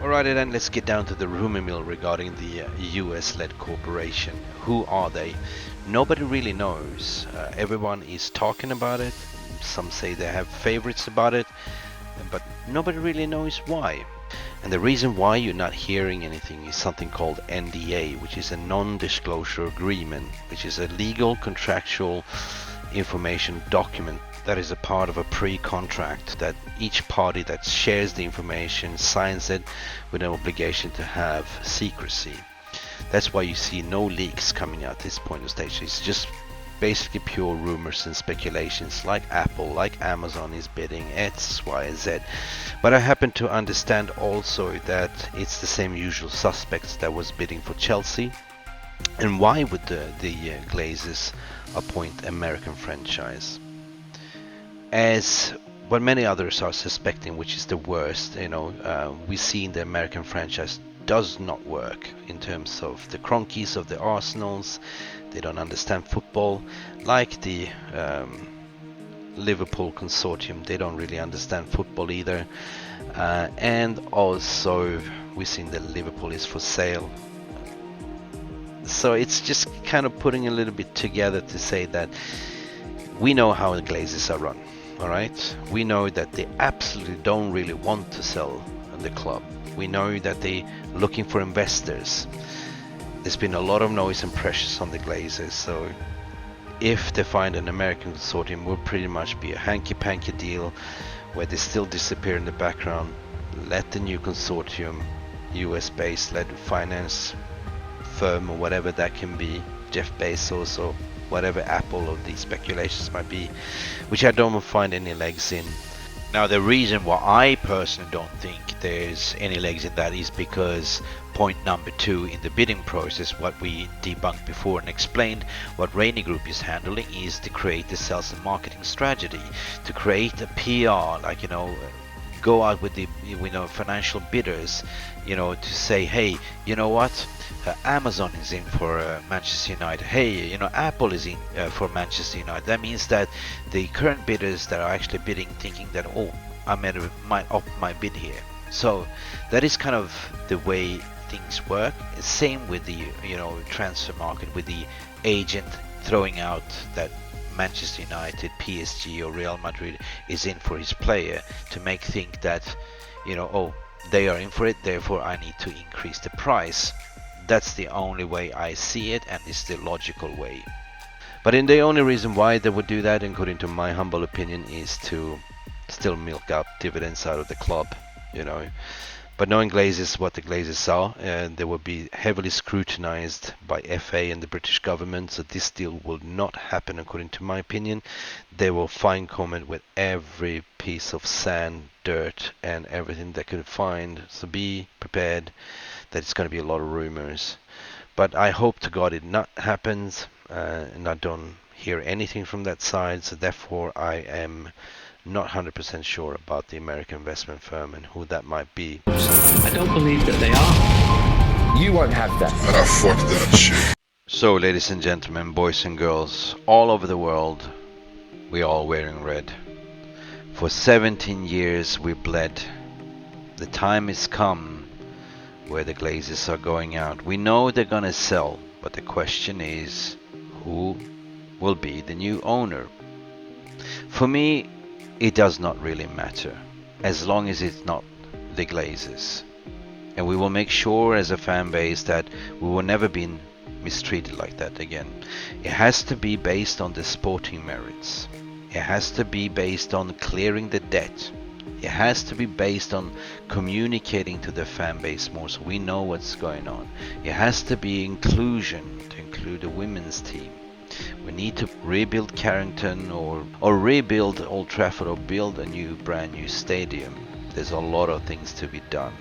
Speaker 3: Alrighty then, let's get down to the rumor mill regarding the US-led corporation. Who are they? Nobody really knows. Everyone is talking about it. Some say they have favorites about it, but nobody really knows why. And the reason why you're not hearing anything is something called NDA, which is a non-disclosure agreement, which is a legal contractual information document that is a part of a pre-contract that each party that shares the information signs it with an obligation to have secrecy. That's why you see no leaks coming out at this point of stage. It's just basically pure rumors and speculations, like Apple, like Amazon is bidding X, Y, and Z. But I happen to understand also that it's the same usual suspects that was bidding for Chelsea, And why would the Glazers appoint American franchise? As what many others are suspecting, which is the worst, we've seen the American franchise does not work in terms of the Cronkies of the Arsenals. They don't understand football, like the Liverpool Consortium. They don't really understand football either. And also we've seen that Liverpool is for sale. So it's just kind of putting a little bit together to say that we know how the Glazers are run. All right, we know that they absolutely don't really want to sell the club. We know that they're looking for investors. There's been a lot of noise and pressures on the Glazers, so if they find an American consortium, will pretty much be a hanky-panky deal where they still disappear in the background. Let the new consortium, US-based led finance firm or whatever that can be, Jeff Bezos or whatever Apple of these speculations might be, which I don't find any legs in. Now, the reason why I personally don't think there's any legs in that is because point number 2 in the bidding process, what we debunked before and explained, what RAINE Group is handling is to create the sales and marketing strategy, to create a PR, like, go out with the financial bidders, to say, hey, you know what, Amazon is in for Manchester United. Hey, Apple is in for Manchester United. That means that the current bidders that are actually bidding, thinking that, oh, I might up my bid here. So that is kind of the way things work. Same with the transfer market, with the agent throwing out that Manchester United, PSG or Real Madrid is in for his player to make think that, oh, they are in for it, therefore I need to increase the price. That's the only way I see it, and it's the logical way. But the only reason why they would do that, according to my humble opinion, is to still milk up dividends out of the club, But knowing Glazers, what the Glazers are, they will be heavily scrutinized by FA and the British government, so this deal will not happen, according to my opinion. They will fine comment with every piece of sand, dirt, and everything they could find, so be prepared that it's going to be a lot of rumors. But I hope to God it not happens, and I don't hear anything from that side, so therefore I am not 100% sure about the American investment firm and who that might be.
Speaker 6: I don't believe that they are.
Speaker 7: You won't have that.
Speaker 4: But I fuck that shit.
Speaker 3: So, ladies and gentlemen, boys and girls, all over the world, we all wearing red. For 17 years we bled. The time has come where the Glazers are going out. We know they're gonna sell, but the question is, who will be the new owner? For me, it does not really matter, as long as it's not the Glazers. And we will make sure as a fan base that we will never be mistreated like that again. It has to be based on the sporting merits. It has to be based on clearing the debt. It has to be based on communicating to the fan base more so we know what's going on. It has to be inclusion, to include the women's team. We need to rebuild Carrington or rebuild Old Trafford or build a brand new stadium. There's a lot of things to be done.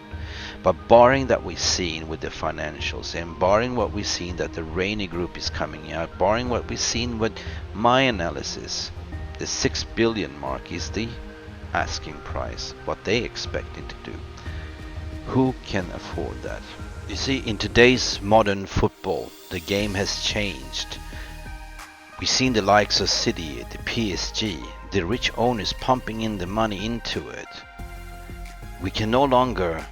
Speaker 3: But barring that we've seen with the financials, and barring what we've seen that the RAINE Group is coming out, barring what we've seen with my analysis, the 6 billion mark is the asking price, what they expecting to do. Who can afford that? You see, in today's modern football, the game has changed. We've seen the likes of City, the PSG, the rich owners pumping in the money into it. We can no longer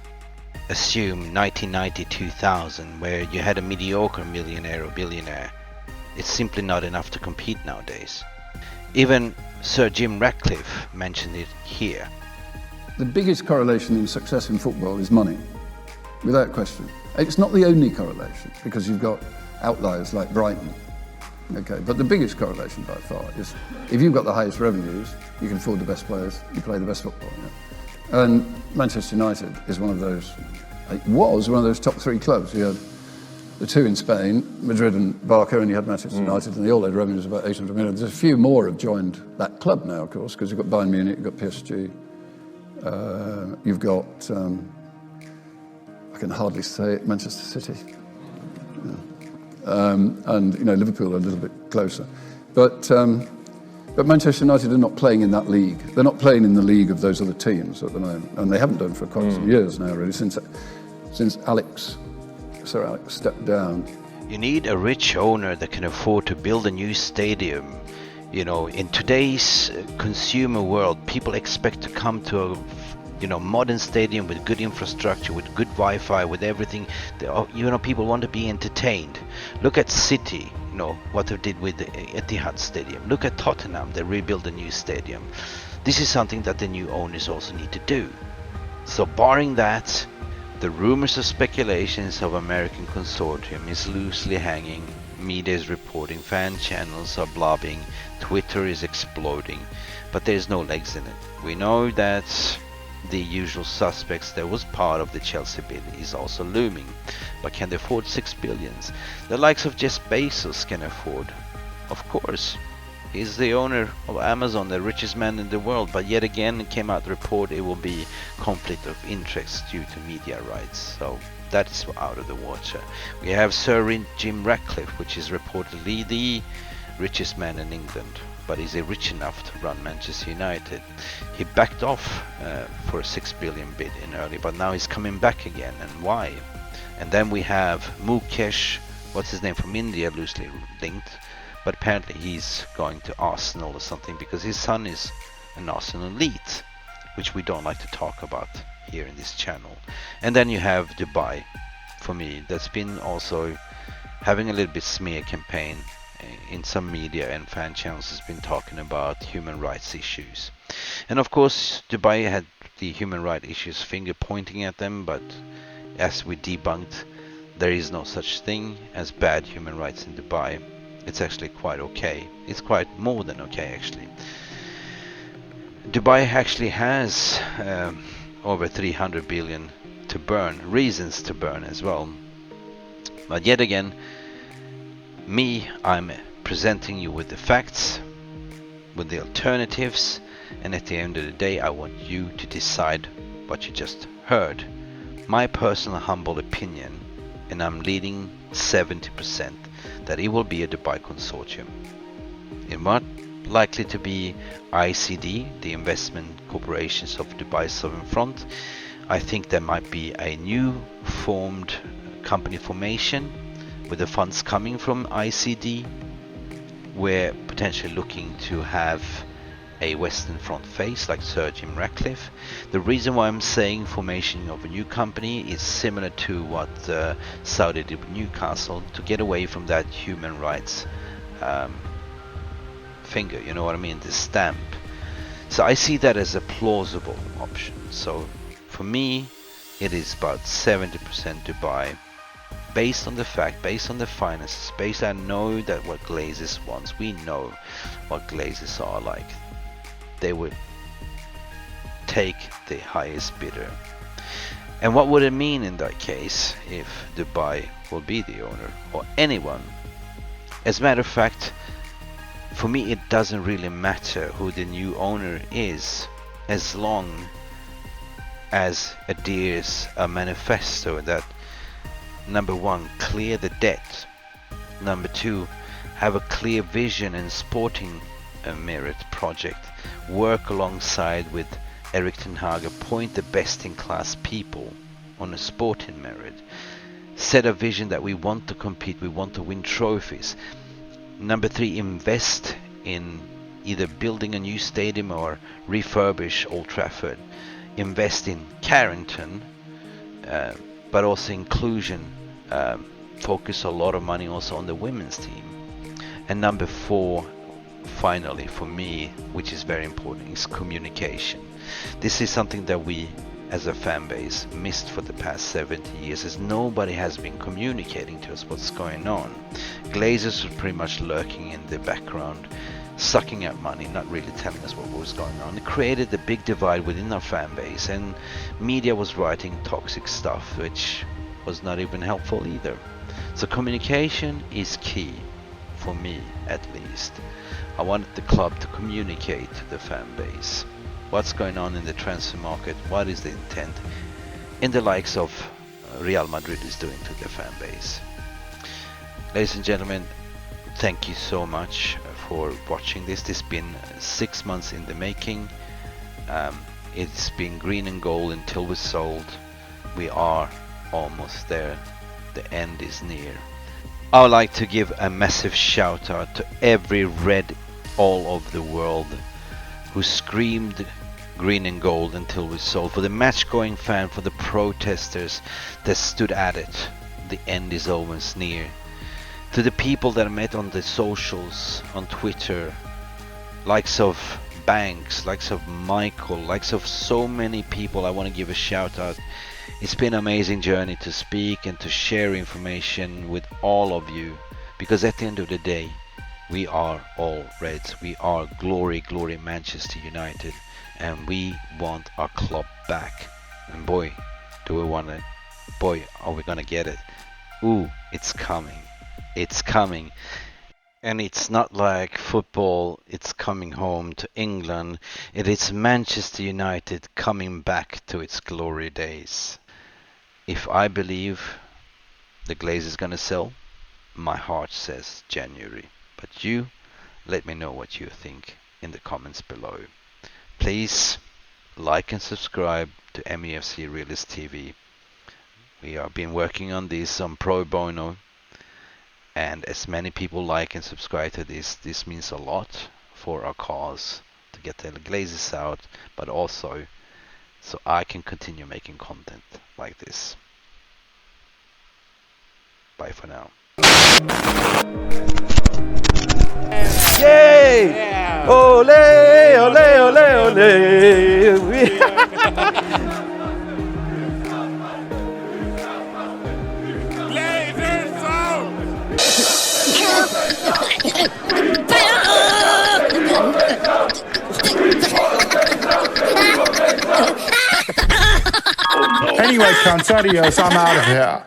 Speaker 3: assume 1990-2000 where you had a mediocre millionaire or billionaire. It's simply not enough to compete nowadays. Even Sir Jim Ratcliffe mentioned it here.
Speaker 16: The biggest correlation in success in football is money, without question. It's not the only correlation, because you've got outliers like Brighton. Okay, but the biggest correlation by far is if you've got the highest revenues, you can afford the best players, you play the best football. Yeah? And Manchester United is one of those, it was one of those top 3 clubs. You had the 2 in Spain, Madrid and Barca, and you had Manchester United, and they all had revenues of about 800 million. There's a few more have joined that club now, of course, because you've got Bayern Munich, you've got PSG, you've got, I can hardly say it, Manchester City. and Liverpool are a little bit closer. But Manchester United are not playing in that league. They're not playing in the league of those other teams at the moment, and they haven't done for quite some years now, really, since Sir Alex stepped down.
Speaker 3: You need a rich owner that can afford to build a new stadium. In today's consumer world, people expect to come to a modern stadium with good infrastructure, with good Wi-Fi, with everything. People want to be entertained. Look at City, what they did with the Etihad Stadium. Look at Tottenham, they rebuilt a new stadium. This is something that the new owners also need to do. So barring that, the rumors or speculations of American Consortium is loosely hanging. Media is reporting, fan channels are blobbing, Twitter is exploding, but there's no legs in it. We know that the usual suspects that was part of the Chelsea bid is also looming, but can they afford $6 billion? The likes of Jeff Bezos can afford. Of course, he's the owner of Amazon, the richest man in the world, but yet again it came out the report it will be conflict of interest due to media rights, so that is out of the water. We have Sir Jim Ratcliffe, which is reportedly the richest man in England, but is he rich enough to run Manchester United? He backed off for a $6 billion bid in early, but now he's coming back again, and why? And then we have Mukesh, what's his name, from India, loosely linked, but apparently he's going to Arsenal or something because his son is an Arsenal elite, which we don't like to talk about here in this channel. And then you have Dubai, for me, that's been also having a little bit smear campaign in some media, and fan channels has been talking about human rights issues. And of course Dubai had the human rights issues finger pointing at them, but as we debunked, there is no such thing as bad human rights in Dubai. It's actually quite okay. It's quite more than okay, actually. Dubai actually has over 300 billion to burn, reasons to burn as well. But yet again, I'm presenting you with the facts, with the alternatives, and at the end of the day I want you to decide what you just heard. My personal humble opinion, and I'm leading 70%, that it will be a Dubai Consortium. It might likely to be ICD, the investment corporations of Dubai Southern Front. I think there might be a new formed company formation with the funds coming from ICD. We're potentially looking to have a Western Front face like Sir Jim Ratcliffe. The reason why I'm saying formation of a new company is similar to what Saudi did with Newcastle, to get away from that human rights finger, you know what I mean, the stamp. So I see that as a plausible option. So for me it is about 70% Dubai, based on the fact, based on the finances, based I know that what Glazers wants, we know what Glazers are like. They would take the highest bidder. And what would it mean in that case if Dubai will be the owner, or anyone? As a matter of fact, for me it doesn't really matter who the new owner is, as long as adheres a manifesto that, number one, clear the debt, number two, have a clear vision and sporting merit project, work alongside with Erik ten Hag, appoint the best in class people on a sporting merit, set a vision that we want to compete, we want to win trophies. Number three, invest in either building a new stadium or refurbish Old Trafford, invest in Carrington, but also inclusion, focus a lot of money also on the women's team. And number four, finally for me, which is very important, is communication. This is something that we as a fan base missed for the past 70 years, as nobody has been communicating to us what's going on. Glazers were pretty much lurking in the background, sucking up money, not really telling us what was going on. It created a big divide within our fan base, and media was writing toxic stuff which was not even helpful either. So communication is key, for me at least. I wanted the club to communicate to the fan base what's going on in the transfer market, what is the intent, in the likes of Real Madrid is doing to their fan base. ladies and gentlemen, thank you so much for watching this. This has been 6 months in the making. It's been green and gold until we're sold. We are almost there. The end is near. I would like to give a massive shout out to every red all over the world who screamed green and gold until we sold. For the match going fan, for the protesters that stood at it, the end is almost near. To the people that I met on the socials, on Twitter, likes of Banks, likes of Michael, likes of so many people, I want to give a shout out. It's been an amazing journey to speak and to share information with all of you, because at the end of the day, we are all Reds. We are glory, glory Manchester United, and we want our club back. And boy, do we want it. Boy, are we gonna get it. Ooh, it's coming. It's coming. And it's not like football, it's coming home to England. It is Manchester United coming back to its glory days. If I believe the Glaze is gonna sell, my heart says January. But you, let me know what you think in the comments below. Please like and subscribe to MUFC Realist TV. We have been working on this on pro bono, and as many people like and subscribe to this means a lot for our cause to get the Glazers out, but also so I can continue making content like this. Bye for now.
Speaker 11: Yay! Ole, ole, ole, ole.
Speaker 17: Anyway, cunts, adios, I'm out of here.